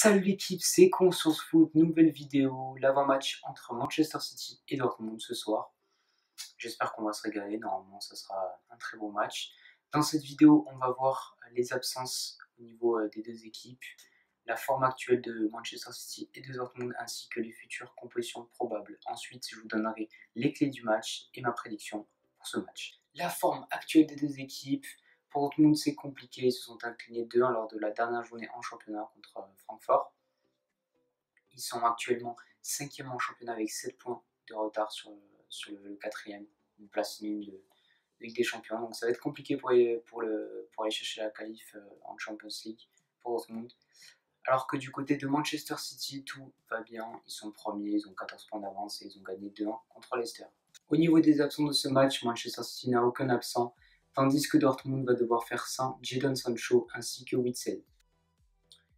Salut l'équipe, c'est Conscience Foot, nouvelle vidéo, l'avant-match entre Manchester City et Dortmund ce soir. J'espère qu'on va se régaler, normalement ça sera un très beau match. Dans cette vidéo, on va voir les absences au niveau des deux équipes, la forme actuelle de Manchester City et de Dortmund ainsi que les futures compositions probables. Ensuite, je vous donnerai les clés du match et ma prédiction pour ce match. La forme actuelle des deux équipes. Pour Dortmund, c'est compliqué. Ils se sont inclinés 2-1 lors de la dernière journée en championnat contre Francfort. Ils sont actuellement 5e en championnat avec 7 points de retard sur le 4e, une place minime de Ligue des Champions. Donc ça va être compliqué pour aller chercher la qualif en Champions League pour Dortmund. Alors que du côté de Manchester City, tout va bien. Ils sont premiers, ils ont 14 points d'avance et ils ont gagné 2-1 contre Leicester. Au niveau des absents de ce match, Manchester City n'a aucun absent, tandis que Dortmund va devoir faire sans Jadon Sancho ainsi que Witsel.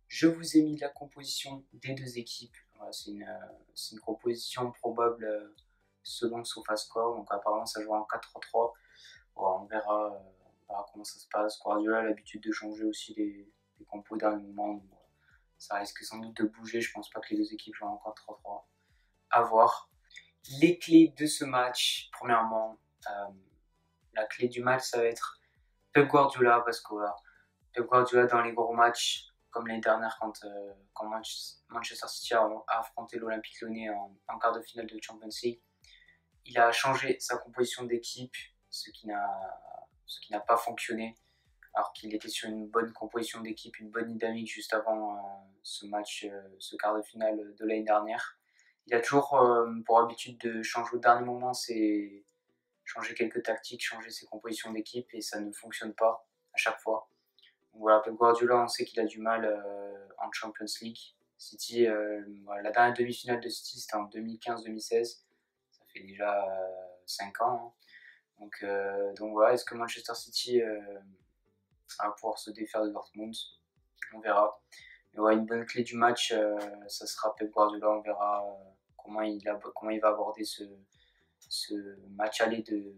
Je vous ai mis la composition des deux équipes. Voilà, c'est une composition probable selon le SofaScore. Donc apparemment ça joue en 4-3-3. Voilà, on verra comment ça se passe. Guardiola a l'habitude de changer aussi les compos d'un moment. Donc, voilà, ça risque sans doute de bouger. Je pense pas que les deux équipes jouent en 4-3-3. À voir. Les clés de ce match, premièrement, la clé du match, ça va être Pep Guardiola, parce que voilà, Pep Guardiola dans les gros matchs, comme l'année dernière quand Manchester City a affronté l'Olympique Lyonnais en quart de finale de Champions League, il a changé sa composition d'équipe, ce qui n'a pas fonctionné, alors qu'il était sur une bonne composition d'équipe, une bonne dynamique juste avant ce match, ce quart de finale de l'année dernière. Il a toujours pour habitude de changer au dernier moment, c'est changer quelques tactiques, changer ses compositions d'équipe, et ça ne fonctionne pas à chaque fois. Donc voilà, Pep Guardiola, on sait qu'il a du mal en Champions League. City, voilà, la dernière demi-finale de City, c'était en 2015-2016. Ça fait déjà 5 ans. Hein. Donc voilà, est-ce que Manchester City va pouvoir se défaire de Dortmund? On verra. Mais ouais, une bonne clé du match, ça sera Pep Guardiola. On verra comment il va aborder ce match aller de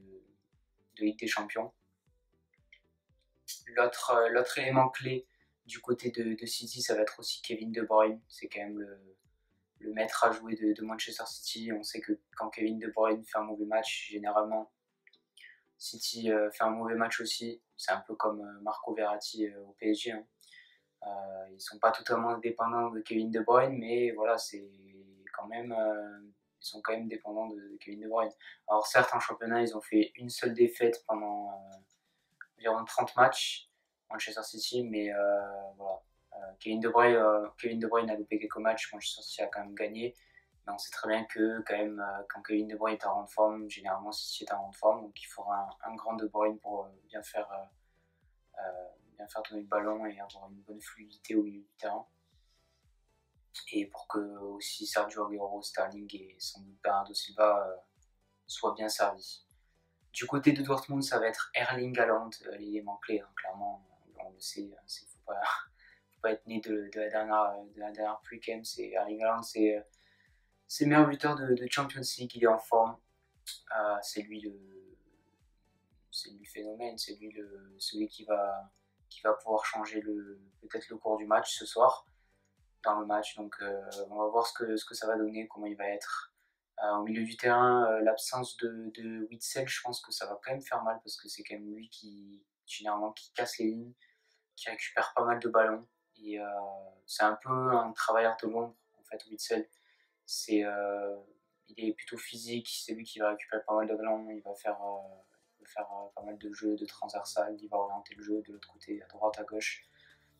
Ligue des Champions. L'autre élément clé du côté de City, ça va être aussi Kevin De Bruyne. C'est quand même le maître à jouer de Manchester City. On sait que quand Kevin De Bruyne fait un mauvais match, généralement, City fait un mauvais match aussi. C'est un peu comme Marco Verratti au PSG. Hein. Ils ne sont pas totalement dépendants de Kevin De Bruyne, mais voilà, ils sont quand même dépendants de Kevin De Bruyne. Alors certes, en championnat, ils ont fait une seule défaite pendant environ 30 matchs, Manchester City, mais voilà. Kevin De Bruyne a loupé quelques matchs, Manchester City a quand même gagné. Mais on sait très bien que quand même, quand Kevin De Bruyne est en grande forme, généralement City est en grande forme, donc il faudra un grand De Bruyne pour bien faire tourner le ballon et avoir une bonne fluidité au milieu du terrain. Et pour que aussi Sergio Aguero, Sterling et sans doute Bernardo Silva soient bien servis. Du côté de Dortmund, ça va être Erling Haaland, l'élément clé, hein, clairement, on le sait, il ne faut pas être né de la dernière pluie quand même. Erling Haaland, c'est le meilleur buteur de Champions League, il est en forme, c'est lui le phénomène, c'est lui celui qui va pouvoir changer peut-être le cours du match ce soir, dans le match. Donc on va voir ce que ça va donner, comment il va être. Au milieu du terrain, l'absence de Witsel, je pense que ça va quand même faire mal, parce que c'est quand même lui généralement qui casse les lignes, qui récupère pas mal de ballons. Et c'est un peu un travailleur de l'ombre, en fait, Witsel. Il est plutôt physique, c'est lui qui va récupérer pas mal de ballons, il va faire pas mal de jeux de transversal, il va orienter le jeu de l'autre côté, à droite, à gauche.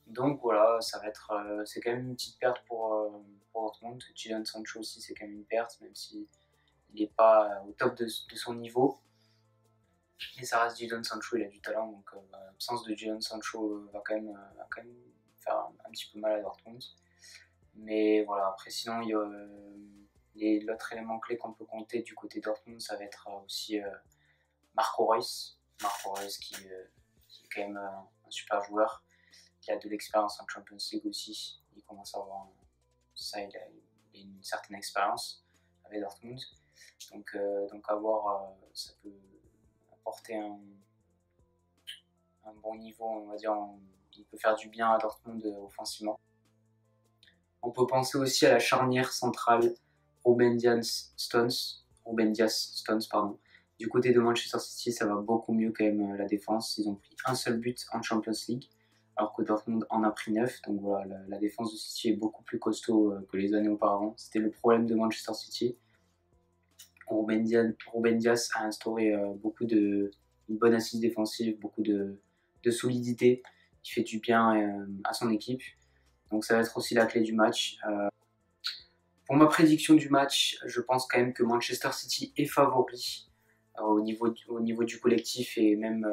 Donc voilà, c'est quand même une petite perte pour Dortmund. Jadon Sancho aussi, c'est quand même une perte, même s'il n'est pas au top de son niveau. Et ça reste Jadon Sancho, il a du talent, donc l'absence de Jadon Sancho va quand même faire un petit peu mal à Dortmund. Mais voilà, après sinon, l'autre élément clé qu'on peut compter du côté Dortmund, ça va être aussi Marco Reus. Marco Reus qui est quand même un super joueur. Il a de l'expérience en Champions League aussi. Il commence à avoir il a une certaine expérience avec Dortmund. Donc à voir, ça peut apporter un bon niveau, on va dire. Il peut faire du bien à Dortmund offensivement. On peut penser aussi à la charnière centrale Ruben Dias-Stones, pardon. Du côté de Manchester City, ça va beaucoup mieux quand même la défense. Ils ont pris un seul but en Champions League, alors que Dortmund en a pris 9. Donc voilà, la défense de City est beaucoup plus costaud que les années auparavant. C'était le problème de Manchester City. Ruben Dias a instauré une bonne assise défensive, beaucoup de solidité, qui fait du bien à son équipe. Donc ça va être aussi la clé du match. Pour ma prédiction du match, je pense quand même que Manchester City est favori au niveau du collectif, et même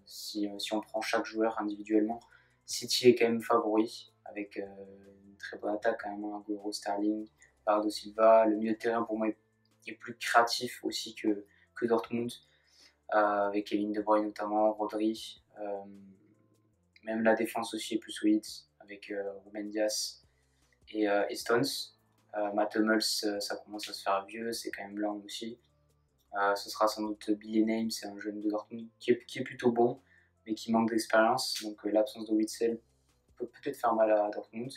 si on prend chaque joueur individuellement, City est quand même favori avec une très bonne attaque quand même, Aguero, Sterling, Bernardo Silva. Le milieu de terrain pour moi est plus créatif aussi que Dortmund, avec Kevin De Bruyne notamment, Rodri. Même la défense aussi est plus solide avec Ruben Dias et Stones. Matt Hummels, ça commence à se faire vieux, c'est quand même lent aussi. Ce sera sans doute Billy Name, c'est un jeune de Dortmund qui est plutôt bon, mais qui manque d'expérience. Donc l'absence de Witsel peut peut-être faire mal à Dortmund.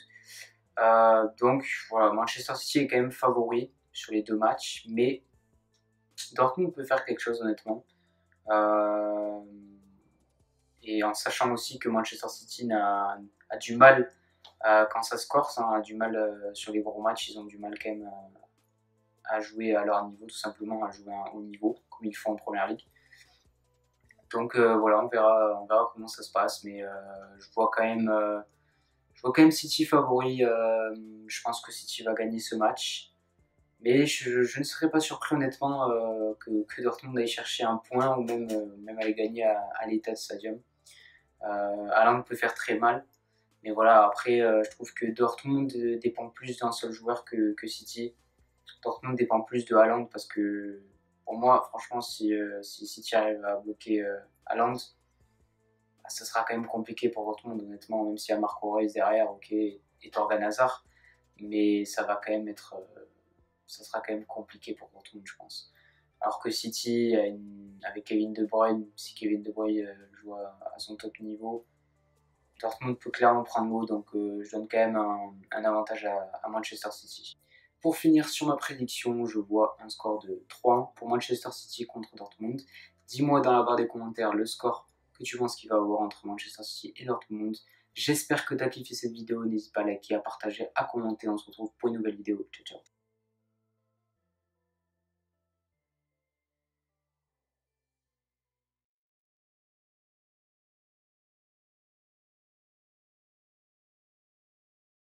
Donc voilà, Manchester City est quand même favori sur les deux matchs, mais Dortmund peut faire quelque chose honnêtement. Et en sachant aussi que Manchester City a du mal quand ça se corse, a du mal sur les gros matchs, ils ont du mal quand même à jouer à leur niveau, tout simplement, à jouer à un haut niveau, comme ils font en première ligue. Donc voilà, on verra comment ça se passe, mais je vois quand même City favori. Je pense que City va gagner ce match, mais je ne serais pas surpris honnêtement que Dortmund aille chercher un point, ou même aller gagner à l'Etihad Stadium. Haaland peut faire très mal, mais voilà, après je trouve que Dortmund dépend plus d'un seul joueur que City. Dortmund dépend plus de Haaland, parce que pour moi, franchement, si City arrive à bloquer Haaland, ça sera quand même compliqué pour Dortmund, honnêtement, même s'il y a Marco Reus derrière, ok, et Torgan Hazard, mais ça sera quand même compliqué pour Dortmund, je pense. Alors que City, avec Kevin De Bruyne, si Kevin De Bruyne joue à son top niveau, Dortmund peut clairement prendre l'eau, donc je donne quand même un avantage à Manchester City. Pour finir sur ma prédiction, je vois un score de 3-1 pour Manchester City contre Dortmund. Dis-moi dans la barre des commentaires le score que tu penses qu'il va avoir entre Manchester City et Dortmund. J'espère que tu as kiffé cette vidéo, n'hésite pas à liker, à partager, à commenter. On se retrouve pour une nouvelle vidéo. Ciao ciao.